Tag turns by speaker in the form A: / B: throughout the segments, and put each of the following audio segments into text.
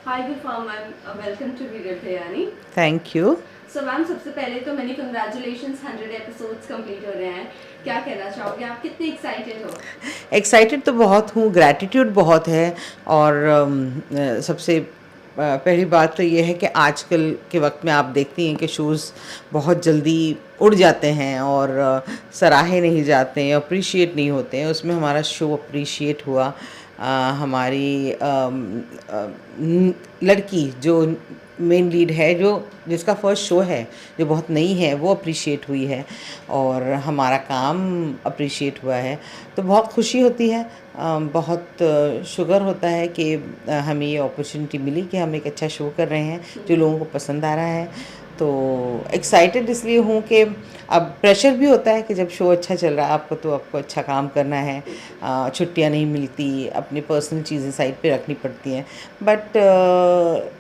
A: Hi Gulfam, welcome to Reader Biryani.
B: Thank you.
A: So ma'am सबसे पहले तो मैंने congratulations 100 एपिसोड्स कंप्लीट हो रहे हैं। क्या कहना चाहोगे, आप कितने एक्साइटेड हो?
B: एक्साइटेड तो बहुत हूँ, ग्रैटिट्यूड बहुत है। और सबसे पहली बात तो ये है कि आजकल के वक्त में आप देखती हैं कि शोज़ बहुत जल्दी उड़ जाते हैं और सराहे नहीं जाते हैं, अप्रिशिएट नहीं होते हैं। उसमें हमारा शो अप्रिशिएट हुआ। हमारी लड़की जो मेन लीड है, जो जिसका फर्स्ट शो है, जो बहुत नई है, वो अप्रिशिएट हुई है और हमारा काम अप्रिशिएट हुआ है। तो बहुत खुशी होती है, बहुत शुक्र होता है कि हमें ये अपॉर्चुनिटी मिली कि हम एक अच्छा शो कर रहे हैं जो लोगों को पसंद आ रहा है। तो एक्साइटेड इसलिए हूँ कि अब प्रेशर भी होता है कि जब शो अच्छा चल रहा है आपको, तो आपको अच्छा काम करना है, छुट्टियाँ नहीं मिलती, अपनी पर्सनल चीज़ें साइड पे रखनी पड़ती हैं। But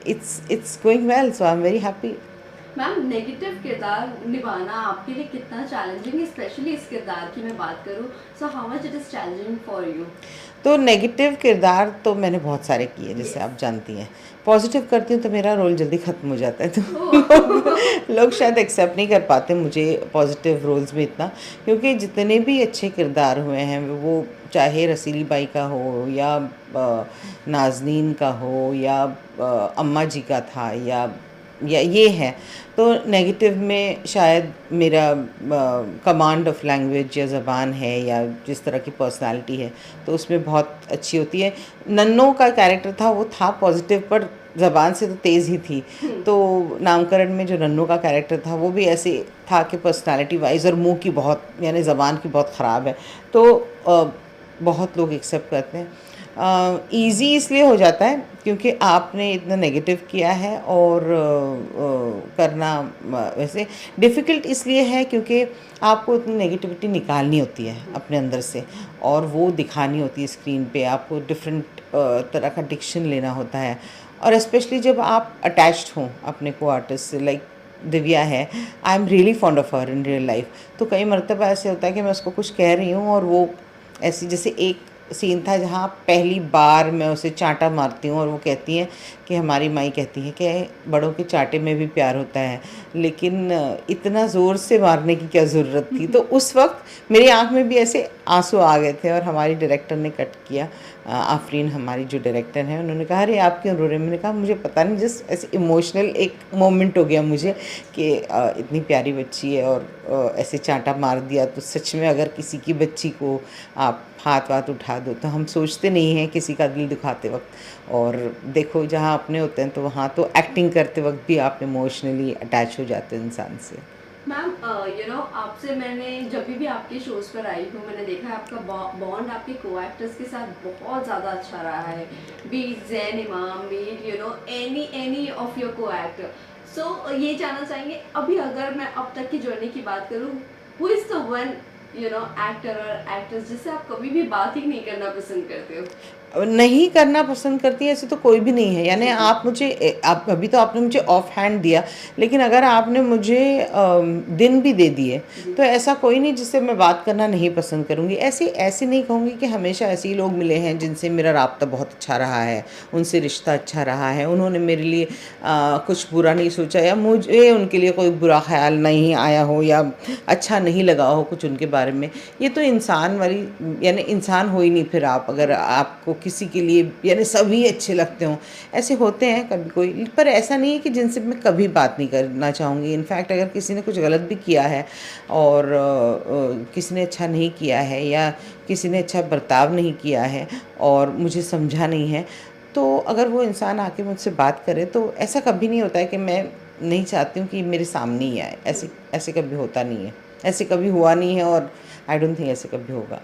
B: it's going well, so I am very happy.
A: Ma'am negative किरदार निभाना आपके लिए कितना चैलेंजिंग है, स्पेशली इस किरदार की मैं बात करूँ, so how much it is challenging for you?
B: तो नेगेटिव किरदार तो मैंने बहुत सारे किए, जैसे आप जानती हैं। पॉजिटिव करती हूँ तो मेरा रोल जल्दी ख़त्म हो जाता है, तो लोग शायद एक्सेप्ट नहीं कर पाते मुझे पॉजिटिव रोल्स में इतना, क्योंकि जितने भी अच्छे किरदार हुए हैं, वो चाहे रसीली बाई का हो या नाज़नीन का हो या अम्मा जी का था या ये है। तो नेगेटिव में शायद मेरा कमांड ऑफ लैंग्वेज या ज़बान है या जिस तरह की पर्सनालिटी है, तो उसमें बहुत अच्छी होती है। नन्नों का कैरेक्टर था, वो था पॉजिटिव, पर ज़बान से तो तेज़ ही थी। तो नामकरण में जो नन्नों का कैरेक्टर था, वो भी ऐसे था कि पर्सनालिटी वाइज और मुंह की बहुत, यानी ज़बान की बहुत ख़राब है। तो बहुत लोग एक्सेप्ट करते हैं। ईज़ी इसलिए हो जाता है क्योंकि आपने इतना नेगेटिव किया है, और करना वैसे डिफ़िकल्ट इसलिए है क्योंकि आपको इतनी नेगेटिविटी निकालनी होती है अपने अंदर से, और वो दिखानी होती है स्क्रीन पे। आपको डिफरेंट तरह का डिक्शन लेना होता है, और स्पेशली जब आप अटैच्ड हों अपने को आर्टिस्ट से, लाइक दिव्या है, I am really fond of her in real life. तो कई मरतबा ऐसे होता है कि मैं उसको कुछ कह रही हूँ और वो ऐसी, जैसे एक सीन था जहाँ पहली बार मैं उसे चांटा मारती हूँ और वो कहती हैं कि हमारी माई कहती है कि बड़ों के चांटे में भी प्यार होता है, लेकिन इतना ज़ोर से मारने की क्या ज़रूरत थी। तो उस वक्त मेरी आंख में भी ऐसे आंसू आ गए थे, और हमारी डायरेक्टर ने कट किया। आफरीन हमारी जो डायरेक्टर हैं, उन्होंने कहा अरे आप क्यों रो रहे हैं? मैंने कहा मुझे पता नहीं, जस्ट ऐसे इमोशनल एक मोमेंट हो गया मुझे कि इतनी प्यारी बच्ची है और ऐसे चांटा मार दिया। तो सच में अगर किसी की बच्ची को आप हाथ वाथ उठा दो तो हम सोचते नहीं हैं किसी का दिल दुखाते वक्त, और देखो जहाँ अपने होते हैं तो वहाँ तो एक्टिंग करते वक्त भी आप इमोशनली अटैच हो जाते हैं इंसान से।
A: मैम आपसे मैंने जब भी आपके शोज़ पर आई हूँ, मैंने देखा है आपका बॉन्ड आपके को एक्टर्स के साथ बहुत ज़्यादा अच्छा रहा है, बी जैन इमाम, बी एनी ऑफ योर को एक्टर। सो ये जानना चाहेंगे, अभी अगर मैं अब तक की जर्नी की बात करूँ, who is the one actor और एक्ट्रेस जिससे आप कभी भी बात ही नहीं करना पसंद करते हो?
B: नहीं करना पसंद करती है ऐसे तो कोई भी नहीं है। यानी आप मुझे आप अभी तो आपने मुझे ऑफ हैंड दिया, लेकिन अगर आपने मुझे दिन भी दे दिए तो ऐसा कोई नहीं जिससे मैं बात करना नहीं पसंद करूँगी। ऐसे नहीं कहूँगी कि हमेशा ऐसे ही लोग मिले हैं जिनसे मेरा राब्ता बहुत अच्छा रहा है, उनसे रिश्ता अच्छा रहा है, उन्होंने मेरे लिए कुछ बुरा नहीं सोचा, या मुझे उनके लिए कोई बुरा ख्याल नहीं आया हो या अच्छा नहीं लगा हो कुछ उनके बारे में। ये तो इंसान वाली, यानी इंसान हो ही नहीं फिर आप, अगर आपको किसी के लिए यानी सभी अच्छे लगते हों। ऐसे होते हैं कभी कोई, पर ऐसा नहीं है कि जिनसे मैं कभी बात नहीं करना चाहूँगी। इनफैक्ट अगर किसी ने कुछ गलत भी किया है और किसी ने अच्छा नहीं किया है या किसी ने अच्छा बर्ताव नहीं किया है और मुझे समझा नहीं है, तो अगर वो इंसान आके मुझसे बात करे तो ऐसा कभी नहीं होता है कि मैं नहीं चाहती हूँ कि मेरे सामने ही आए। ऐसे ऐसे कभी होता नहीं है, ऐसे कभी हुआ नहीं है, और आई डोंट थिंक ऐसे कभी होगा।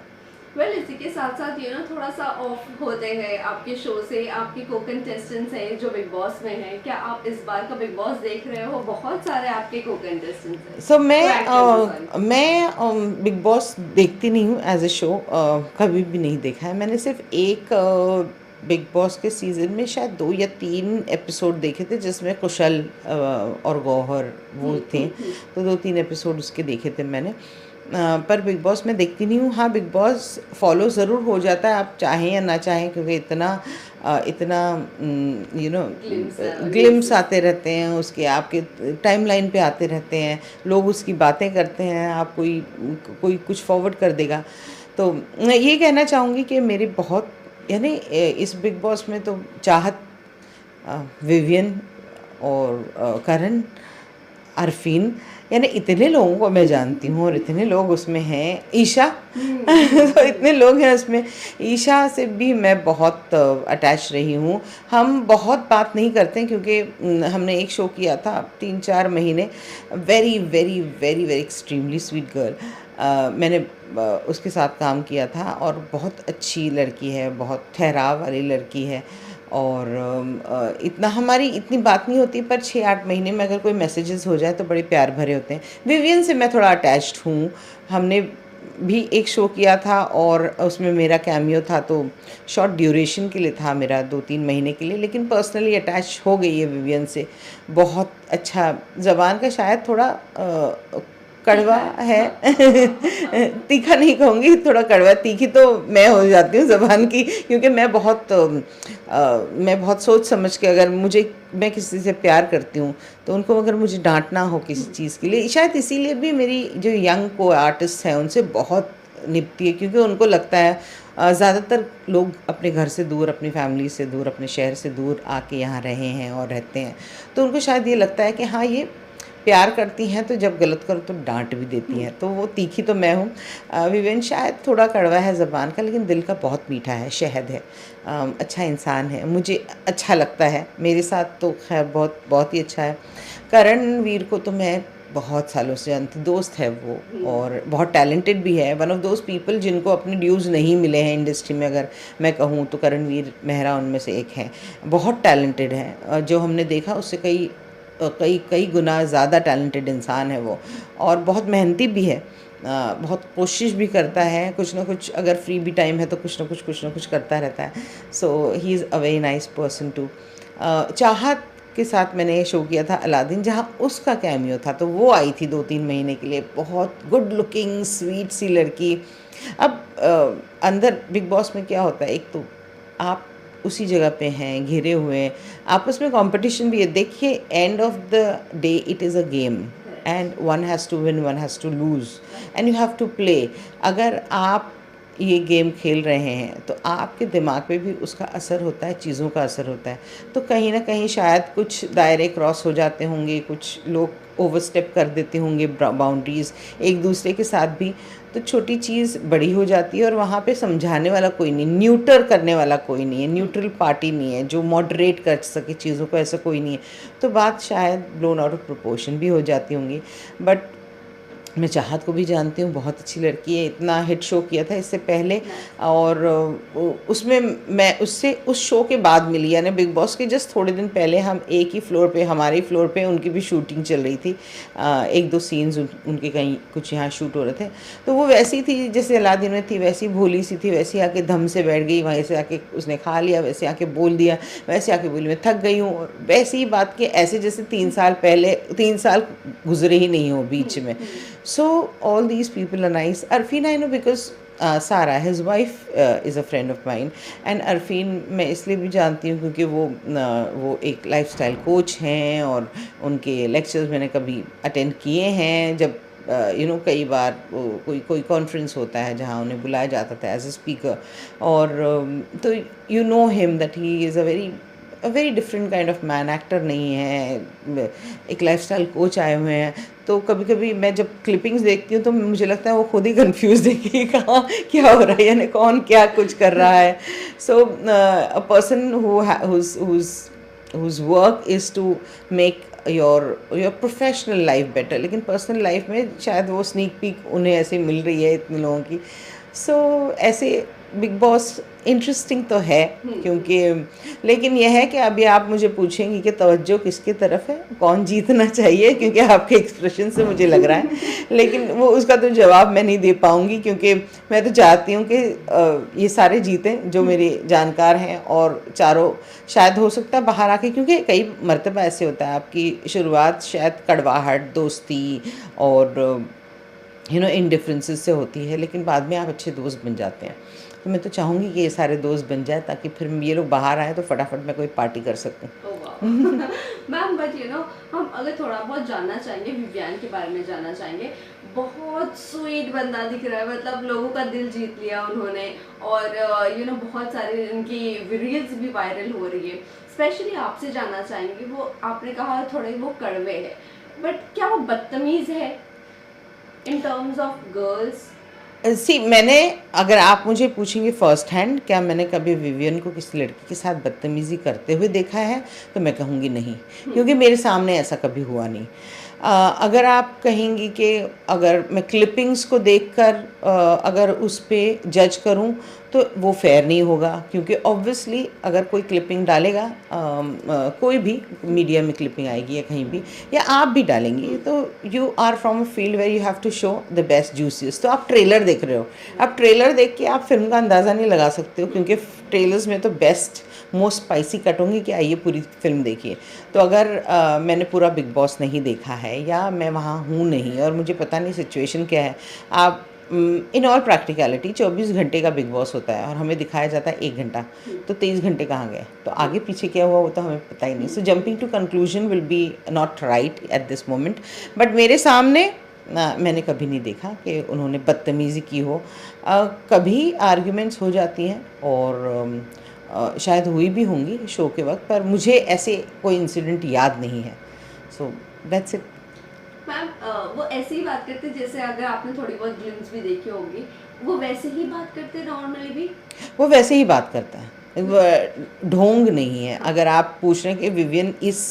A: इसी के साथ साथ थोड़ा सा ऑफ होते हैं आपके शो से आपके को कंटेस्टेंट्स हैं जो बिग बॉस में हैं। क्या आप इस बार का बिग बॉस देख रहे हो? बहुत सारे आपके को कंटेस्टेंट्स हैं,
B: सो
A: को एक्टर्स हैं, सॉरी।
B: मैं बिग बॉस देखती नहीं हूँ एज ए शो, कभी भी नहीं देखा है मैंने। सिर्फ एक बिग बॉस के सीज़न में शायद 2 या 3 एपिसोड देखे थे जिसमें कुशल और गौहर वो थे, तो 2-3 एपिसोड उसके देखे थे मैंने। पर बिग बॉस मैं देखती नहीं हूँ। हाँ, बिग बॉस फॉलो ज़रूर हो जाता है, आप चाहें या ना चाहें, क्योंकि इतना you know
A: glimpse
B: glimpse
A: reels.
B: आते रहते हैं उसके, आपके टाइमलाइन पे आते रहते हैं, लोग उसकी बातें करते हैं, आप कोई कोई कुछ फॉरवर्ड कर देगा। तो मैं ये कहना चाहूँगी कि मेरी बहुत, यानी इस बिग बॉस में तो चाहत, विवियन और करण, अरफीन, यानी इतने लोगों को मैं जानती हूँ और इतने लोग उसमें हैं, ईशा तो इतने लोग हैं उसमें। ईशा से भी मैं बहुत अटैच रही हूँ। हम बहुत बात नहीं करते हैं क्योंकि हमने एक शो किया था 3-4 महीने, very very very very extremely sweet girl, मैंने उसके साथ काम किया था और बहुत अच्छी लड़की है, बहुत ठहराव वाली लड़की है। और इतना हमारी इतनी बात नहीं होती, पर 6-8 महीने में अगर कोई मैसेजेस हो जाए तो बड़े प्यार भरे होते हैं। विवियन से मैं थोड़ा अटैच्ड हूँ। हमने भी एक शो किया था और उसमें मेरा कैमियो था, तो शॉर्ट ड्यूरेशन के लिए था मेरा, 2-3 महीने के लिए, लेकिन पर्सनली अटैच हो गई है विवियन से। बहुत अच्छा, ज़बान का शायद थोड़ा कड़वा
A: तीखा है,
B: है
A: हाँ हाँ।
B: तीखा नहीं कहूँगी, थोड़ा कड़वा, तीखी तो मैं हो जाती हूँ ज़बान की, क्योंकि मैं बहुत सोच समझ के, अगर मैं किसी से प्यार करती हूँ तो उनको अगर मुझे डांटना हो किसी चीज़ के लिए, शायद इसीलिए भी मेरी जो यंग को आर्टिस्ट हैं उनसे बहुत निभती है, क्योंकि उनको लगता है ज़्यादातर लोग अपने घर से दूर, अपनी फैमिली से दूर, अपने शहर से दूर आके यहाँ रहे हैं और रहते हैं, तो उनको शायद ये लगता है कि हाँ, ये प्यार करती हैं तो जब गलत करो तो डांट भी देती हैं। तो वो तीखी तो मैं हूँ। विवेन शायद थोड़ा कड़वा है ज़बान का, लेकिन दिल का बहुत मीठा है, शहद है, अच्छा इंसान है, मुझे अच्छा लगता है। मेरे साथ तो खैर बहुत बहुत ही अच्छा है। करणवीर को तो मैं बहुत सालों से जानती, दोस्त है वो, और बहुत टैलेंटेड भी है। वन ऑफ दोज पीपल जिनको अपने ड्यूज़ नहीं मिले हैं इंडस्ट्री में, अगर मैं कहूँ तो करणवीर मेहरा उनमें से एक हैं। बहुत टैलेंटेड है, जो हमने देखा उससे कई कई कई गुना ज़्यादा टैलेंटेड इंसान है वो, और बहुत मेहनती भी है। बहुत कोशिश भी करता है, कुछ ना कुछ, अगर फ्री भी टाइम है तो कुछ ना कुछ करता रहता है। So he is a very nice person too. Chahat के साथ मैंने शो किया था अलादीन, जहाँ उसका कैमियो था, तो वो आई थी 2-3 महीने के लिए। बहुत गुड लुकिंग स्वीट सी लड़की। अब अंदर बिग बॉस में क्या होता है, एक तो आप उसी जगह पे हैं, घिरे हुए हैं, आपस में कंपटीशन भी है। देखिए, end of the day it is a game, and one has to win, one has to lose, and you have to play. अगर आप ये गेम खेल रहे हैं तो आपके दिमाग पे भी उसका असर होता है, चीज़ों का असर होता है। तो कहीं ना कहीं शायद कुछ दायरे क्रॉस हो जाते होंगे, कुछ लोग ओवरस्टेप कर देते होंगे बाउंड्रीज़ एक दूसरे के साथ भी, तो छोटी चीज़ बड़ी हो जाती है, और वहाँ पे समझाने वाला कोई नहीं, न्यूटर करने वाला कोई नहीं है, न्यूट्रल पार्टी नहीं है जो मॉडरेट कर सके चीज़ों को, ऐसा कोई नहीं है। तो बात शायद ब्लोन आउट ऑफ प्रोपोर्शन भी हो जाती होंगी। बट मैं चाहत को भी जानती हूँ, बहुत अच्छी लड़की है, इतना हिट शो किया था इससे पहले, और उसमें मैं उससे उस शो के बाद मिली, यानी बिग बॉस के जस्ट थोड़े दिन पहले हम एक ही फ्लोर पे, हमारे फ्लोर पे उनकी भी शूटिंग चल रही थी। 1-2 सीन्स उनके कहीं कुछ यहाँ शूट हो रहे थे, तो वो वैसी थी जैसे अलादीन में थी, वैसी भोली सी थी, वैसी आके धम से बैठ गई, वहीं से आके उसने खा लिया, वैसे आके बोल दिया, वैसे आके बोली मैं थक गई हूँ, और वैसी ही बात के ऐसे जैसे 3 साल गुजरे ही नहीं हो बीच में। So all these people are nice. Arfin I know because Sara, his wife, is a friend of mine, and Arfin मैं इसलिए भी जानती हूँ क्योंकि वो एक लाइफस्टाइल कोच हैं, और उनके लेक्चर्स मैंने कभी अटेंड किए हैं, जब कई बार कोई कोई कॉन्फ्रेंस होता है जहाँ उन्हें बुलाया जाता था एज ए स्पीकर, और तो you know him that he is a very different kind of man, actor नहीं है, एक लाइफस्टाइल कोच आए हुए हैं। तो कभी कभी मैं जब क्लिपिंग्स देखती हूँ तो मुझे लगता है वो खुद ही कंफ्यूज है कि कहाँ क्या हो रहा है, यानी कौन क्या कुछ कर रहा है। So a person whose work is to make your professional life better, लेकिन पर्सनल लाइफ में शायद वो स्नीक पीक उन्हें ऐसे मिल रही है इतने लोगों की। सो ऐसे बिग बॉस इंटरेस्टिंग तो है, क्योंकि लेकिन यह है कि अभी आप मुझे पूछेंगी कि तवज्जो किसकी तरफ है, कौन जीतना चाहिए, क्योंकि आपके एक्सप्रेशन से मुझे लग रहा है, लेकिन वो उसका तो जवाब मैं नहीं दे पाऊँगी, क्योंकि मैं तो चाहती हूँ कि ये सारे जीतें जो मेरे जानकार हैं, और चारों शायद हो सकता है बाहर आके, क्योंकि कई मरतबा ऐसे होता है आपकी शुरुआत शायद कड़वाहट, दोस्ती और इन डिफरेंसेस से होती है, लेकिन बाद में आप अच्छे दोस्त बन जाते हैं। तो मैं तो चाहूँगी कि ये सारे दोस्त बन जाए ताकि फिर ये लोग बाहर आएँ तो फटाफट मैं कोई पार्टी कर सकूँ।
A: Oh wow! मैम बट हम अगर थोड़ा बहुत जानना चाहेंगे, विवियन के बारे में जानना चाहेंगे। बहुत स्वीट बंदा दिख रहा है, मतलब लोगों का दिल जीत लिया उन्होंने। और बहुत सारे इनकी रील्स भी वायरल हो रही है। स्पेशली आपसे जानना चाहेंगे, वो आपने कहा थोड़े वो कड़वे हैं, बट क्या वो बदतमीज़ है इन टर्म्स ऑफ गर्ल्स?
B: मैंने, अगर आप मुझे पूछेंगे फर्स्ट हैंड क्या मैंने कभी विवियन को किसी लड़की के साथ बदतमीज़ी करते हुए देखा है, तो मैं कहूँगी नहीं, क्योंकि मेरे सामने ऐसा कभी हुआ नहीं। अगर आप कहेंगी कि अगर मैं क्लिपिंग्स को देखकर अगर उस पे जज करूं तो वो फेयर नहीं होगा, क्योंकि ऑब्वियसली अगर कोई क्लिपिंग डालेगा, कोई भी मीडिया में क्लिपिंग आएगी या कहीं भी, या आप भी डालेंगी, तो you are from a field where you have to show the best juices. तो आप ट्रेलर देख रहे हो, आप ट्रेलर देख के आप फिल्म का अंदाज़ा नहीं लगा सकते हो, क्योंकि ट्रेलर्स में तो बेस्ट मोस्ट स्पाइसी कट होंगी कि आइए पूरी फिल्म देखिए। तो अगर मैंने पूरा बिग बॉस नहीं देखा है या मैं वहाँ हूँ नहीं और मुझे पता नहीं सिचुएशन क्या है, आप इन ऑल प्रैक्टिकलिटी 24 घंटे का बिग बॉस होता है और हमें दिखाया जाता है 1 घंटा, तो 23 घंटे कहाँ गए, तो आगे पीछे क्या हुआ वो तो हमें पता ही नहीं। So jumping to conclusion will be not right at this moment. But मेरे सामने मैंने कभी नहीं देखा कि उन्होंने बदतमीज़ी की हो। कभी आर्ग्यूमेंट्स हो जाती हैं और शायद हुई भी होंगी शो के वक्त, पर मुझे ऐसे कोई इंसिडेंट याद नहीं है। So that's it.
A: मैम वो ऐसे ही बात करते जैसे अगर आपने थोड़ी बहुत ग्लिम्स भी देखी होगी, वो वैसे ही बात करते नॉर्मली भी?
B: वो वैसे ही बात करता है, ढोंग नहीं है। अगर आप पूछ रहे हैं कि विवियन इस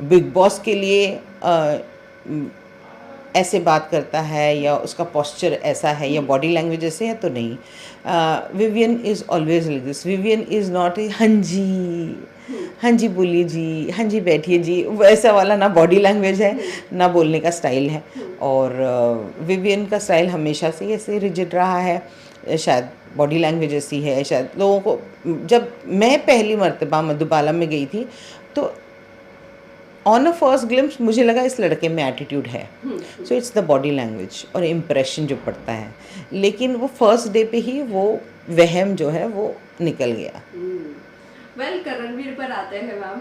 B: बिग बॉस के लिए ऐसे बात करता है या उसका पोस्चर ऐसा है या बॉडी लैंग्वेज ऐसे है, तो नहीं। Vivian is always like this. Vivian is not a हाँ जी, हाँ जी बोलिए जी, हाँ जी बैठिए जी, वैसा वाला ना बॉडी लैंग्वेज है ना बोलने का स्टाइल है। और विवियन का स्टाइल हमेशा से ऐसे रिजिड रहा है, शायद बॉडी लैंग्वेज ऐसी है, शायद लोगों को। जब मैं पहली मर्तबा मधुबाला में गई थी तो ऑन अ फर्स्ट ग्लिम्स मुझे लगा इस लड़के में एटीट्यूड है। So it's the body language और इम्प्रेशन जो पड़ता है, लेकिन वो फर्स्ट डे पे ही वो वहम जो है वो निकल गया।
A: वेल करणवीर पर आते हैं मैम।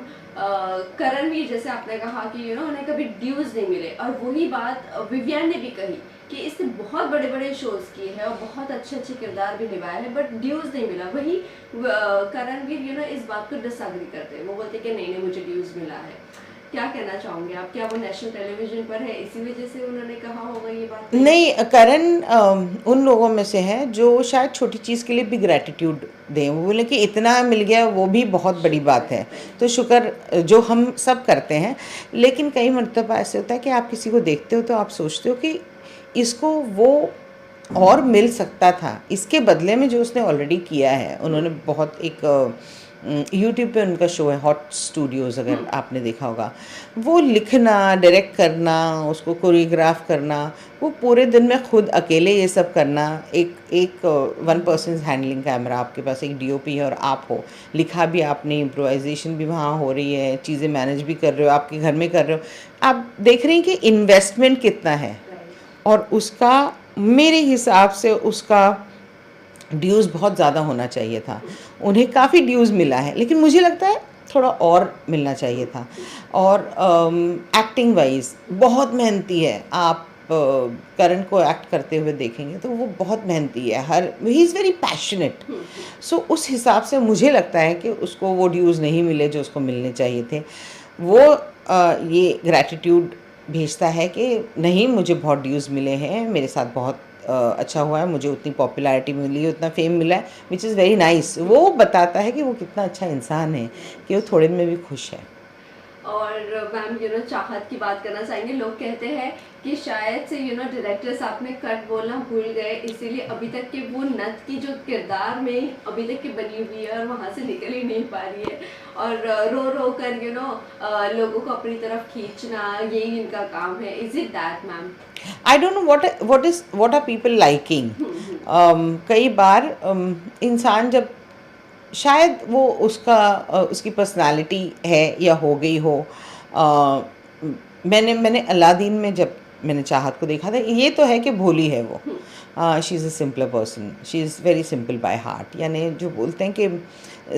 A: करणवीर जैसे आपने कहा कि उन्हें कभी ड्यूज नहीं मिले, और वही बात विवियन ने भी कही कि इसने बहुत बड़े बड़े शोज किए हैं और बहुत अच्छे अच्छे किरदार भी निभाए हैं, बट ड्यूज नहीं मिला। वही करणवीर इस बात को डिसएग्री करते हैं, वो बोलते हैं कि नहीं नहीं मुझे ड्यूज मिला है। क्या कहना चाहोगे आप? क्या वो नेशनल टेलीविजन पर है इसी वजह से उन्होंने कहा होगा ये बात?
B: नहीं, करण उन लोगों में से है जो शायद छोटी चीज़ के लिए भी ग्रैटिट्यूड दें। वो बोले कि इतना मिल गया वो भी बहुत बड़ी बात है, तो शुक्र जो हम सब करते हैं। लेकिन कई मर्तबा ऐसे होता है कि आप किसी को देखते हो तो आप सोचते हो कि इसको वो और मिल सकता था, इसके बदले में जो उसने ऑलरेडी किया है। उन्होंने बहुत एक यूट्यूब पे उनका शो है हॉट स्टूडियोज़, अगर आपने देखा होगा, वो लिखना, डायरेक्ट करना, उसको कोरियोग्राफ करना, वो पूरे दिन में खुद अकेले ये सब करना, एक वन पर्सन हैंडलिंग कैमरा, आपके पास एक डीओपी है और आप हो, लिखा भी आपने, इम्प्रोवाइजेशन भी वहाँ हो रही है, चीज़ें मैनेज भी कर रहे हो, आपके घर में कर रहे हो, आप देख रहे हैं कि इन्वेस्टमेंट कितना है। और उसका मेरे हिसाब से उसका ड्यूज़ बहुत ज़्यादा होना चाहिए था। उन्हें काफ़ी ड्यूज़ मिला है, लेकिन मुझे लगता है थोड़ा और मिलना चाहिए था। और एक्टिंग वाइज बहुत मेहनती है। आप करण को एक्ट करते हुए देखेंगे तो वो बहुत मेहनती है, ही इज़ वेरी पैशनेट। सो उस हिसाब से मुझे लगता है कि उसको वो ड्यूज़ नहीं मिले जो उसको मिलने चाहिए थे। वो ये ग्रैटिट्यूड भेजता है कि नहीं, मुझे बहुत ड्यूज़ मिले हैं, मेरे साथ बहुत अच्छा हुआ है, मुझे उतनी पॉपुलैरिटी मिली है, उतना फेम मिला है, विच इज़ वेरी नाइस। वो बताता है कि वो कितना अच्छा इंसान है, कि वो थोड़े में भी खुश है।
A: और मैम चाहत की बात करना चाहेंगे। लोग कहते हैं कि शायद से डायरेक्टर साहब ने कट बोलना भूल गए, इसीलिए अभी तक के वो नथ की जो किरदार में अभी तक की बनी हुई है और वहाँ से निकल ही नहीं पा रही है, और रो रो कर लोगों को अपनी तरफ खींचना, यही इनका काम है। Is it that ma'am?
B: I don't know what are people liking। कई बार इंसान जब शायद वो उसकी पर्सनालिटी है या हो गई हो। मैंने अलादीन में जब मैंने चाहत को देखा था, ये तो है कि भोली है वो, she is a simpler person, she is very simple by heart, यानी जो बोलते हैं कि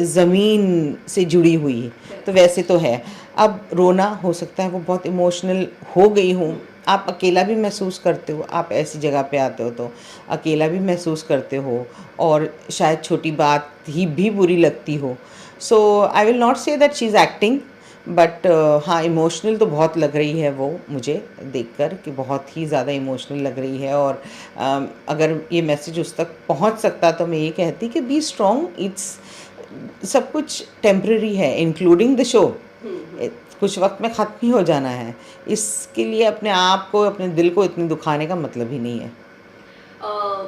B: ज़मीन से जुड़ी हुई, तो वैसे तो है। अब रोना हो सकता है वो बहुत इमोशनल हो गई हूँ, आप अकेला भी महसूस करते हो, आप ऐसी जगह पे आते हो तो अकेला भी महसूस करते हो, और शायद छोटी बात ही भी बुरी लगती हो। So I will not say that she is acting, but हाँ, इमोशनल तो बहुत लग रही है वो मुझे देखकर, कि बहुत ही ज़्यादा इमोशनल लग रही है। और अगर ये मैसेज उस तक पहुंच सकता तो मैं ये कहती कि बी स्ट्रॉन्ग, इट्स सब कुछ टेम्प्रेरी है, इंक्लूडिंग द शो, कुछ वक्त में ख़त्म ही हो जाना है। इसके लिए अपने आप को, अपने दिल को इतनी दुखाने का मतलब ही नहीं है।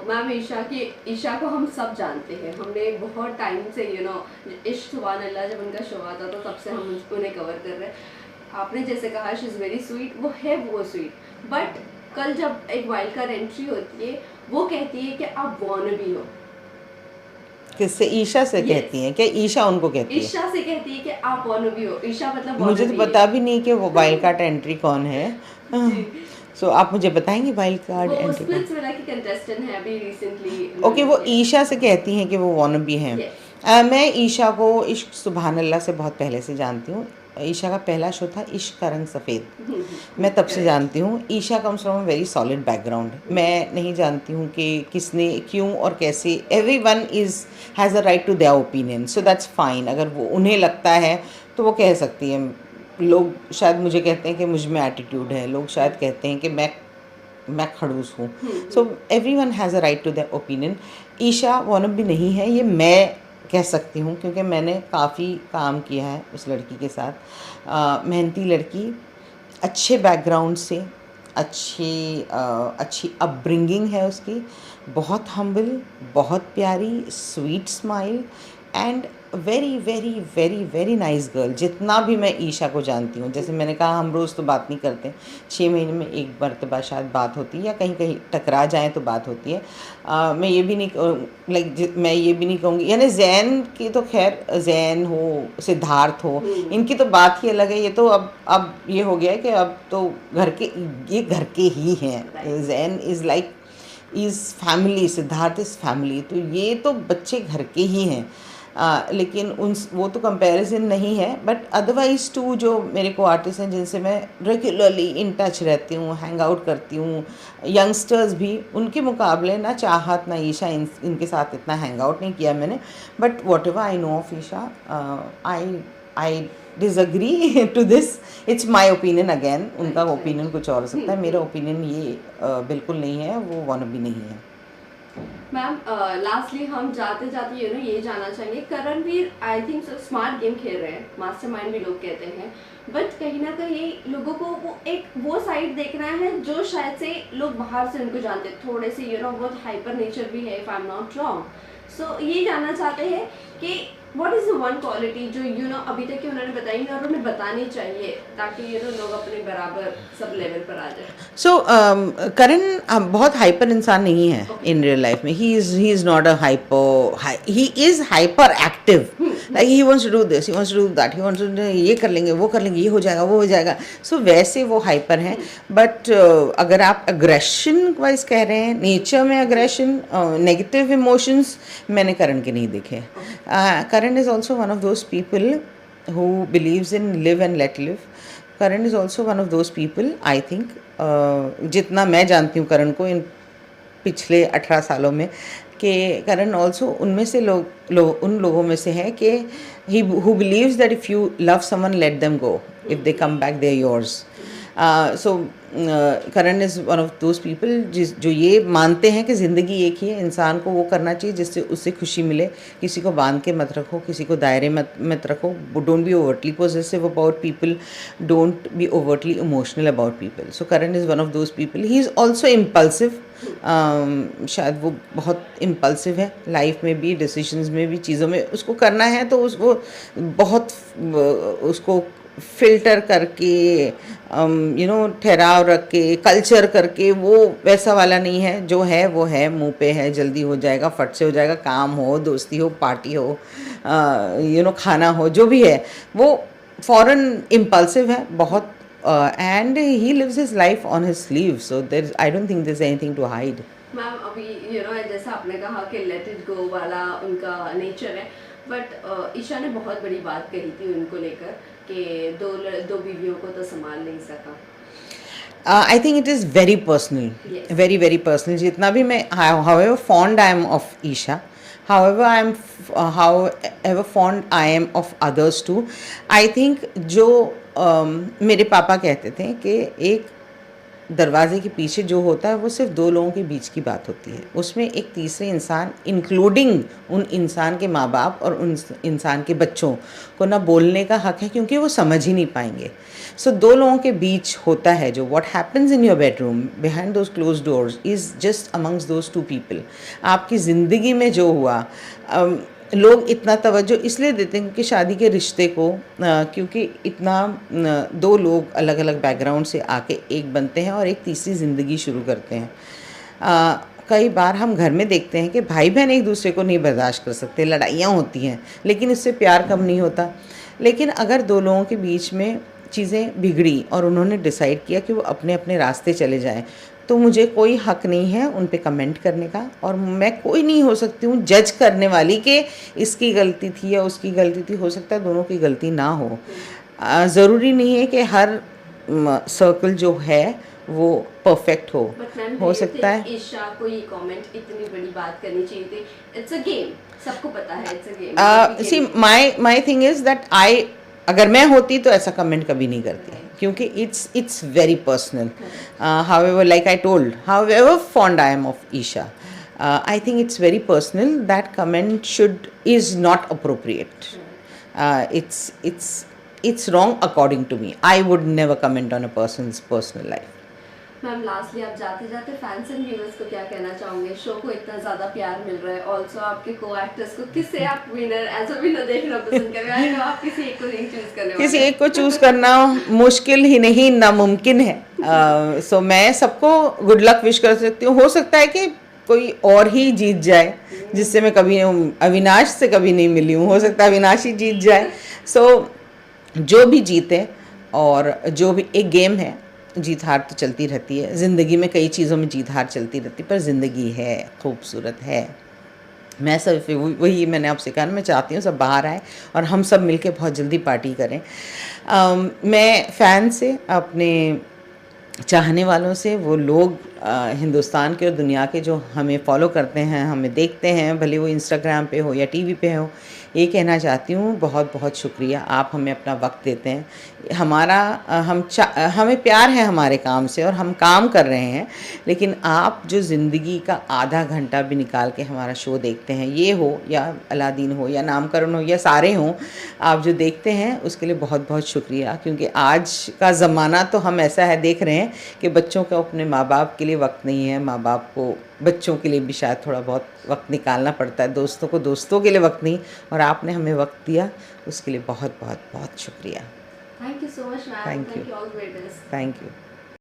A: मैम ईशा को हम सब जानते हैं, हमने बहुत टाइम से इश्क सुभान अल्लाह जब उनका शो आता तो तब से हम उन्हें कवर कर रहे हैं। आपने जैसे कहा शी इज़ वेरी स्वीट, वो है वो स्वीट, बट कल जब एक वाइल्ड कार्ड एंट्री होती है वो कहती है कि आप वॉनबी हो।
B: किससे? ईशा से कहती हैं क्या? ईशा उनको कहती है?
A: ईशा से कहती है कि आप वॉनबी हो। ईशा मतलब
B: मुझे तो
A: wannabe
B: पता
A: है।
B: भी नहीं कि वो वाइल्ड कार्ड एंट्री कौन है।
A: जी।
B: सो आप मुझे बताएंगे वाइल्ड कार्ड
A: वो
B: एंट्री कौन?
A: स्प्लिट्सविला की कंटेस्टेंट है, अभी रिसेंटली।
B: ओके, वो ईशा से कहती हैं कि वो वानबी हैं।
A: यस।
B: मैं ईशा को इश्क सुभान अल्लाह से बहुत पहले से जानती हूँ। ईशा का पहला शो था इश्क का रंग सफ़ेद, मैं तब से जानती हूँ। Isha comes from a very solid background. मैं नहीं जानती हूँ कि किसने, क्यों और कैसे। Everyone has a right to their opinion, so that's fine. अगर वो उन्हें लगता है तो वो कह सकती है। लोग शायद मुझे कहते हैं कि मुझ में एटीट्यूड है, लोग शायद कहते हैं कि मैं खड़ूस हूँ। So everyone has a right to their opinion. Isha wannabe नहीं है, ये मैं कह सकती हूँ, क्योंकि मैंने काफ़ी काम किया है उस लड़की के साथ। मेहनती लड़की, अच्छे बैकग्राउंड से, अच्छी अपब्रिंगिंग है उसकी, बहुत हम्बल, बहुत प्यारी, sweet smile and very very very very nice girl. जितना भी मैं ईशा को जानती हूँ, जैसे मैंने कहा हम रोज़ तो बात नहीं करते, 6 महीने में एक मरतबा शायद बात होती है, या कहीं कहीं टकरा जाएँ तो बात होती है। मैं ये भी नहीं मैं ये भी नहीं कहूँगी, यानी जैन की तो खैर, जैन हो, सिद्धार्थ हो, इनकी तो बात ही अलग है। ये तो अब ये हो गया है कि अब तो ये घर के ही हैं। Jain is like is family, Siddharth is family, तो ये तो बच्चे घर के ही हैं। लेकिन वो तो कंपैरिजन नहीं है, बट अदरवाइज़ टू जो मेरे को आर्टिस्ट हैं जिनसे मैं रेगुलरली इन टच रहती हूँ, हैंग आउट करती हूँ, यंगस्टर्स भी, उनके मुकाबले ना चाहत ना ईशा, इनके साथ इतना हैंग आउट नहीं किया मैंने। But whatever I know of Isha, I disagree to this, it's my opinion again. उनका ओपिनियन कुछ और हो सकता है, मेरा ओपिनियन ये बिल्कुल नहीं है, वो वानबी नहीं है।
A: मैम लास्टली हम जाते जाते ये जानना चाहेंगे, Karanveer I think smart game खेल रहे हैं, मास्टरमाइंड भी लोग कहते हैं, बट कहीं ना कहीं लोगों को वो साइड देखना है जो शायद से लोग बाहर से उनको जानते हैं, थोड़े से बहुत हाइपर नेचर भी है, if I am not wrong. So ये जानना चाहते हैं कि what is the one quality जो अभी तक की उन्होंने बताई नहीं और उन्हें बतानी चाहिए, ताकि लोग अपने बराबर सब लेवल पर आ जाए।
B: सो करण बहुत हाइपर इंसान नहीं है इन रियल लाइफ में। He is not a he is hyperactive, like he wants to do this, he wants to do that, he wants to, ये कर लेंगे, वो कर लेंगे, ये हो जाएगा, वो हो जाएगा। सो वैसे वो हाइपर हैं। बट अगर आप अग्रेशन वाइज कह रहे हैं, नेचर में अग्रेशन, नेगेटिव इमोशंस मैंने करण के नहीं देखे। Karan is also one of those people who believes in live and let live. Karan is also one of those people, I think, जितना मैं जानती हूँ करण को इन पिछले 18 सालों में, कि करण ऑल्सो उनमें से उन लोगों में से है कि who believes that if you love someone, let them go, if they come back they're yours. So Karan is one of those people जो ये मानते हैं कि ज़िंदगी एक ही है, इंसान को वो करना चाहिए जिससे उससे खुशी मिले। किसी को बांध के मत रखो, किसी को दायरे मत रखो। Don't be overtly positive about people, don't be overtly emotional about people. So Karan is one of those people. He is also impulsive, शायद वो बहुत इम्पल्सिव है लाइफ में भी, डिसीजंस में भी, चीज़ों में उसको करना है तो वो बहुत उसको फ़िल्टर करके ठहराव रख के, कल्चर करके, वो वैसा वाला नहीं है। जो है वो है, मुंह पे है, जल्दी हो जाएगा, फट से हो जाएगा, काम हो, दोस्ती हो, पार्टी हो, खाना हो, जो भी है वो फ़ौरन इम्पल्सिव है, बहुत and he lives his life on his sleeve, so there's, I don't think there's anything to hide.
A: Ma'am अभी जैसा आपने कहा कि लेट इट गो वाला उनका नेचर है, बट ईशा ने बहुत बड़ी बात कही थी उनको लेकर कि दो बीवियों को तो संभाल नहीं सका.
B: I think it is very personal,
A: Yes.
B: very very personal. जितना भी मैं, however fond I am of Isha, however fond I am of others too, I think जो मेरे पापा कहते थे कि एक दरवाजे के पीछे जो होता है वो सिर्फ दो लोगों के बीच की बात होती है, उसमें एक तीसरे इंसान इंक्लूडिंग उन इंसान के माँ बाप और उन इंसान के बच्चों को ना बोलने का हक है, क्योंकि वो समझ ही नहीं पाएंगे. सो दो लोगों के बीच होता है जो what happens in your bedroom behind those close doors is just amongst those two people. आपकी ज़िंदगी में जो हुआ, लोग इतना तवज्जो इसलिए देते हैं क्योंकि शादी के रिश्ते को, क्योंकि इतना दो लोग अलग अलग बैकग्राउंड से आके एक बनते हैं और एक तीसरी ज़िंदगी शुरू करते हैं. कई बार हम घर में देखते हैं कि भाई बहन एक दूसरे को नहीं बर्दाश्त कर सकते, लड़ाइयाँ होती हैं, लेकिन इससे प्यार कम नहीं होता. लेकिन अगर दो लोगों के बीच में चीज़ें बिगड़ी और उन्होंने डिसाइड किया कि वो अपने अपने रास्ते चले जाएं, तो मुझे कोई हक नहीं है उन पे कमेंट करने का, और मैं कोई नहीं हो सकती हूँ जज करने वाली कि इसकी गलती थी या उसकी गलती थी. हो सकता है दोनों की गलती ना हो. ज़रूरी नहीं है कि हर सर्कल जो है वो परफेक्ट हो.
A: बट मैम
B: हो सकता है
A: ईशा को ये कमेंट इतनी बड़ी बात करनी चाहिए थी. इट्स अ गेम, सबको पता है it's a game.
B: See my thing is that अगर मैं होती तो ऐसा कमेंट कभी नहीं करती, क्योंकि it's very personal. However, like I told, however fond I am of Isha, I think it's very personal. That comment is not appropriate. It's wrong according to me. I would never comment on a person's personal life.
A: Ma'am lastly आप जाते जाते fans and viewers को क्या कहना चाहोगे? Show को इतना ज़्यादा प्यार मिल रहा है, ऑल्सो आपके को एक्टर्स को किससे आप विनर एज अ विनर देखना पसंद करेंगे? आई नो आप किसी एक को नहीं चूज करने वाले.
B: किसी एक को चूज़ करना मुश्किल ही नहीं, नामुमकिन है. सो मैं सबको गुड लक विश कर सकती हूँ. हो सकता है कि कोई और ही जीत जाए, जिससे मैं कभी अविनाश से कभी नहीं मिली हूँ. हो सकता है अविनाश ही जीत जाए. सो जो भी जीते, और जो भी, एक गेम है, जीत हार तो चलती रहती है ज़िंदगी में, कई चीज़ों में जीत हार चलती रहती है, पर ज़िंदगी है, खूबसूरत है. मैं सब वही मैंने आपसे कहा, मैं चाहती हूँ सब बाहर आए और हम सब मिलके बहुत जल्दी पार्टी करें. मैं फ़ैन से, अपने चाहने वालों से, वो लोग हिंदुस्तान के और दुनिया के जो हमें फॉलो करते हैं, हमें देखते हैं, भले वो इंस्टाग्राम पे हो या टीवी पे हो, ये कहना चाहती हूँ बहुत बहुत शुक्रिया. आप हमें अपना वक्त देते हैं. हमें प्यार है हमारे काम से और हम काम कर रहे हैं, लेकिन आप जो ज़िंदगी का आधा घंटा भी निकाल के हमारा शो देखते हैं, ये हो या अलादीन हो या नामकरण हो या सारे हों, आप जो देखते हैं उसके लिए बहुत बहुत शुक्रिया. क्योंकि आज का ज़माना तो हम ऐसा है, देख रहे हैं कि बच्चों को अपने माँ बाप के लिए वक्त नहीं है, माँ बाप को बच्चों के लिए भी शायद थोड़ा बहुत वक्त निकालना पड़ता है, दोस्तों को दोस्तों के लिए वक्त नहीं, और आपने हमें वक्त दिया, उसके लिए बहुत बहुत बहुत शुक्रिया.
A: Thank you so much ma'am.
B: Thank you.
A: Thank you all greatest.
B: Thank you.